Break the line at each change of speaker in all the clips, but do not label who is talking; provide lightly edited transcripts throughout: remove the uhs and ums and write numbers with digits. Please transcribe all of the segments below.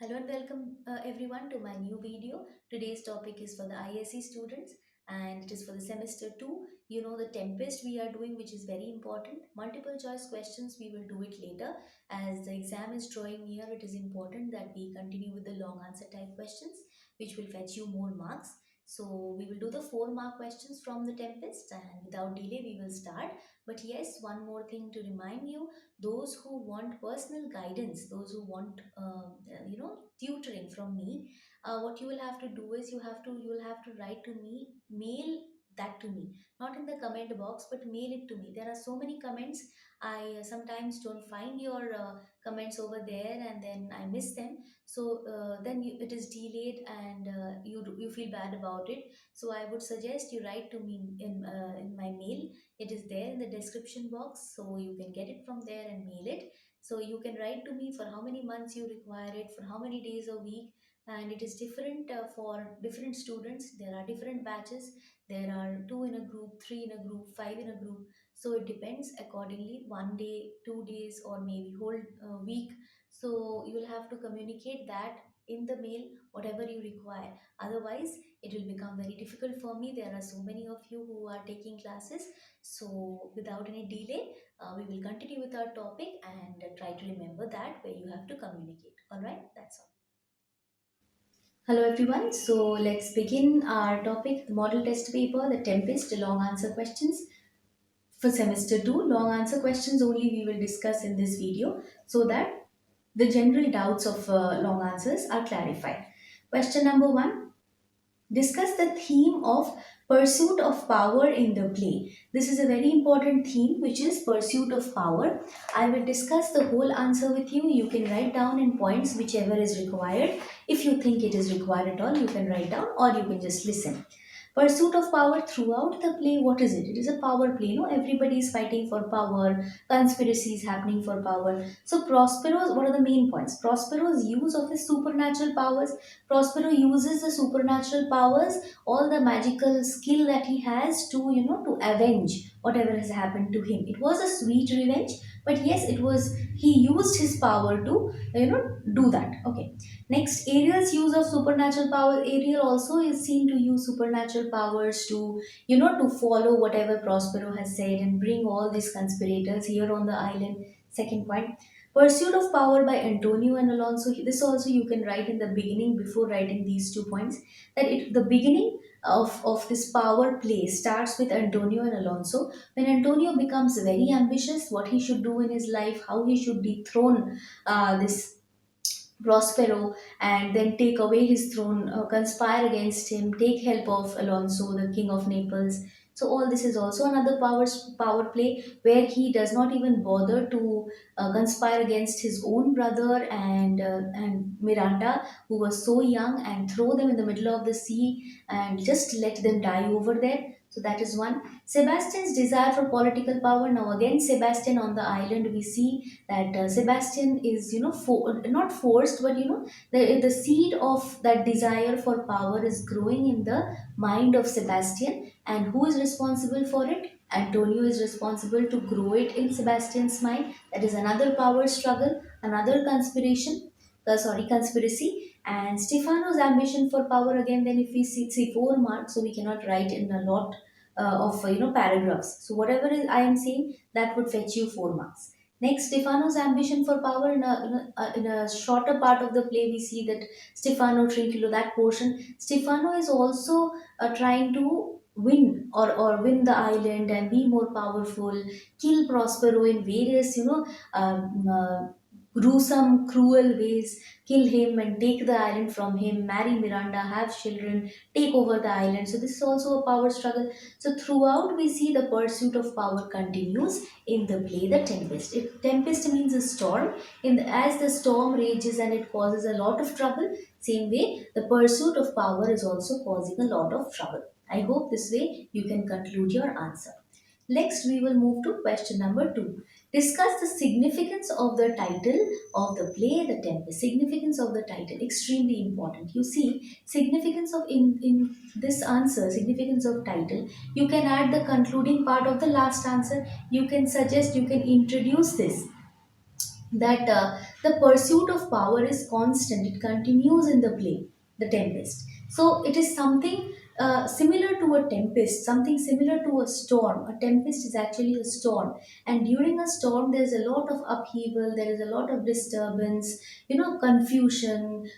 Hello and welcome everyone to my new video. Today's topic is for the ISC students and it is for the semester 2. You know the Tempest we are doing, which is very important. Multiple choice questions we will do it later. As the exam is drawing near, it is important that we continue with the long answer type questions which will fetch you more marks. So we will do the 4 mark questions from the Tempest, and without delay we will start. But yes, one more thing to remind you, those who want personal guidance, those who want tutoring from me, what you will have to do is you will have to write to me, mail that to me, not in the comment box but mail it to me. There are so many comments. I sometimes don't find your comments over there and then I miss them. So it is delayed and you feel bad about it. So I would suggest you write to me in my mail. It is there in the description box, so you can get it from there and mail it. So you can write to me for how many months you require it, for how many days a week, and it is different for different students. There are different batches. There are two in a group, three in a group, five in a group. So it depends accordingly. 1 day, 2 days, or maybe whole week. So you will have to communicate that in the mail, whatever you require. Otherwise, it will become very difficult for me. There are so many of you who are taking classes. So without any delay, we will continue with our topic and try to remember that where you have to communicate. All right, that's all. Hello everyone. So let's begin our topic, the model test paper, the Tempest long answer questions for semester 2. Long answer questions only we will discuss in this video so that the general doubts of long answers are clarified. Question number 1. Discuss the theme of pursuit of power in the play. This is a very important theme, which is pursuit of power. I will discuss the whole answer with you. You can write down in points whichever is required. If you think it is required at all, you can write down or you can just listen. Pursuit of power throughout the play, what is it? It is a power play. No, everybody is fighting for power, conspiracy is happening for power. So Prospero's, what are the main points? Prospero's use of his supernatural powers. Prospero uses the supernatural powers, all the magical skill that he has to, to avenge whatever has happened to him. It was a sweet revenge, but yes, it was, he used his power to, do that. Okay. Next, Ariel's use of supernatural power. Ariel also is seen to use supernatural powers to, to follow whatever Prospero has said and bring all these conspirators here on the island. Second point, pursuit of power by Antonio and Alonso. This also you can write in the beginning before writing these 2 points. That the beginning of this power play starts with Antonio and Alonso. When Antonio becomes very ambitious, what he should do in his life, how he should dethrone this Prospero and then take away his throne, conspire against him, take help of Alonso, the king of Naples. So all this is also another power play where he does not even bother to conspire against his own brother and Miranda, who was so young, and throw them in the middle of the sea and just let them die over there. So that is one. Sebastian's desire for political power. Now again, Sebastian on the island, we see that Sebastian is, not forced, but the seed of that desire for power is growing in the mind of Sebastian. And who is responsible for it? Antonio is responsible to grow it in Sebastian's mind. That is another power struggle, another conspiracy. And Stefano's ambition for power, again, then if we see 4 marks, so we cannot write in a lot of paragraphs. So whatever is I am saying, that would fetch you 4 marks. Next, Stefano's ambition for power. In a shorter part of the play, we see that Stefano Trinculo, that portion, Stefano is also trying to win or win the island and be more powerful, kill Prospero in various, gruesome, cruel ways, kill him and take the island from him, marry Miranda, have children, take over the island. So this is also a power struggle. So throughout we see the pursuit of power continues in the play The Tempest. Tempest means a storm. As the storm rages and it causes a lot of trouble, same way the pursuit of power is also causing a lot of trouble. I hope this way you can conclude your answer. Next, we will move to question number 2. Discuss the significance of the title of the play The Tempest. Significance of the title, extremely important. You see, significance of in this answer, significance of title, you can add the concluding part of the last answer. You can suggest, you can introduce this that the pursuit of power is constant, it continues in the play, the Tempest. So it is something similar to a tempest, something similar to a storm. A tempest is actually a storm, and during a storm, there's a lot of upheaval, there is a lot of disturbance, confusion,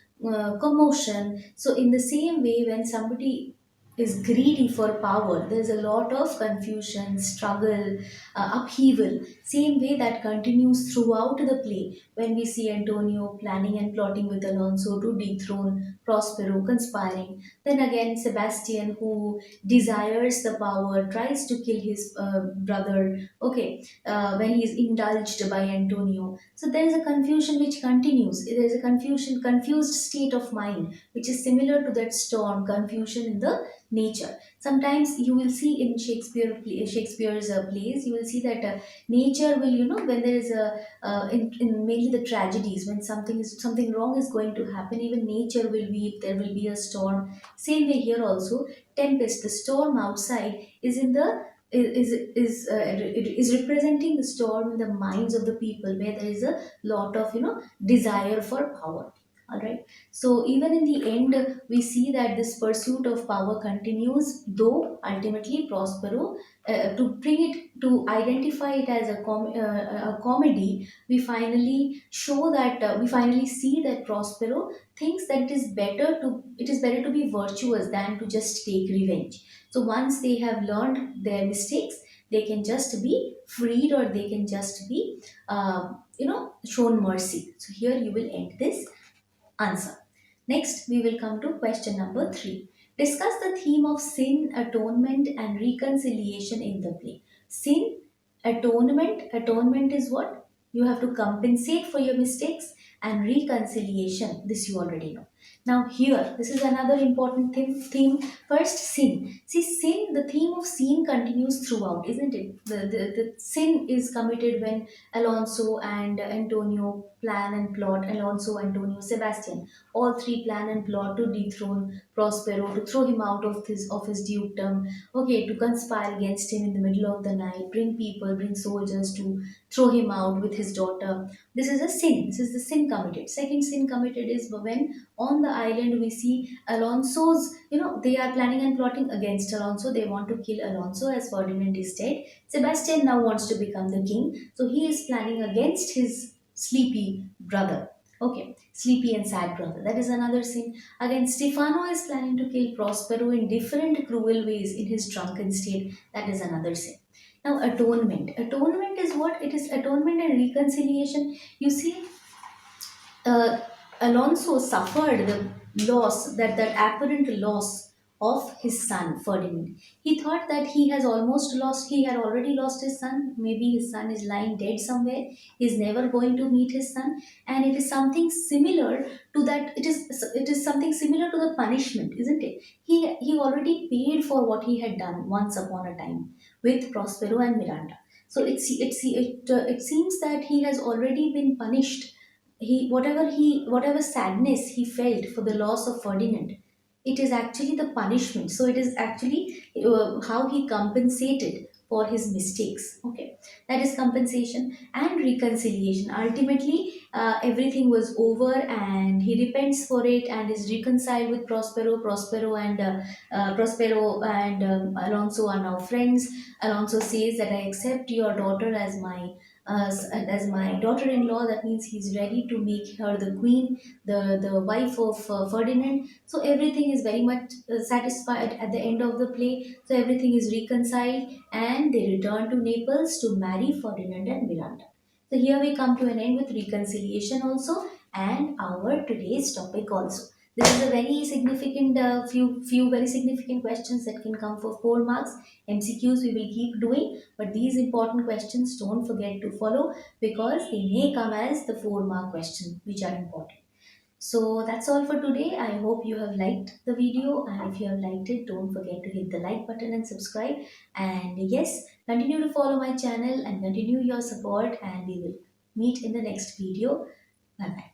commotion. So, in the same way, when somebody is greedy for power, there's a lot of confusion, struggle, upheaval. Same way that continues throughout the play when we see Antonio planning and plotting with Alonso to dethrone Prospero, conspiring. Then again, Sebastian, who desires the power, tries to kill his brother. Okay, when he is indulged by Antonio. So there is a confusion which continues. There is a confused state of mind, which is similar to that storm, confusion in the nature. Sometimes you will see in Shakespeare's plays, you will see that nature will, when there is a in mainly the tragedies, when something wrong is going to happen, even nature will weep. There will be a storm. Same way here also, tempest, the storm outside is in the is representing the storm in the minds of the people, where there is a lot of desire for power. All right. So even in the end, we see that this pursuit of power continues, though ultimately Prospero, to bring it, to identify it as a comedy, we finally see that Prospero thinks that it is better to be virtuous than to just take revenge. So once they have learned their mistakes, they can just be freed, or they can just be shown mercy. So here you will end this answer. Next, we will come to question number 3. Discuss the theme of sin, atonement, and reconciliation in the play. Sin, atonement is what? You have to compensate for your mistakes, and reconciliation, this you already know. Now, here, this is another important theme. First, sin. See, sin, the theme of sin continues throughout, isn't it? The sin is committed when Alonso and Antonio plan and plot. Alonso, Antonio, Sebastian, all three plan and plot to dethrone Prospero, to throw him out of his dukedom. Okay, to conspire against him in the middle of the night, bring soldiers to throw him out with his daughter. This is a sin. This is the sin committed. Second sin committed is when on the island we see Alonso's, they are planning and plotting against Alonso. They want to kill Alonso as Ferdinand is dead. Sebastian now wants to become the king. So he is planning against his sleepy brother. Okay, sleepy and sad brother. That is another sin. Again, Stefano is planning to kill Prospero in different cruel ways in his drunken state. That is another sin. Now, atonement. Atonement is what? It is atonement and reconciliation. You see, uh, Alonso suffered the loss, that apparent loss of his son Ferdinand. He thought that he had already lost his son. Maybe his son is lying dead somewhere. He is never going to meet his son, and it is something similar to that. It is something similar to the punishment, isn't it? He already paid for what he had done once upon a time with Prospero and Miranda. So it seems that he has already been punished. Whatever sadness he felt for the loss of Ferdinand, it is actually the punishment. So it is actually how he compensated for his mistakes. Okay, that is compensation and reconciliation. Ultimately, everything was over, and he repents for it and is reconciled with Prospero. Prospero and Alonso are now friends. Alonso says that I accept your daughter as my daughter-in-law. That means he's ready to make her the queen, the wife of Ferdinand. So everything is very much satisfied at the end of the play. So everything is reconciled, and they return to Naples to marry Ferdinand and Miranda. So here we come to an end with reconciliation also, and our today's topic also. This is a very significant few very significant questions that can come for 4 marks. MCQs we will keep doing, but these important questions don't forget to follow, because they may come as the 4-mark question, which are important. So that's all for today. I hope you have liked the video, and if you have liked it, don't forget to hit the like button and subscribe. And yes, continue to follow my channel and continue your support, and we will meet in the next video. Bye bye.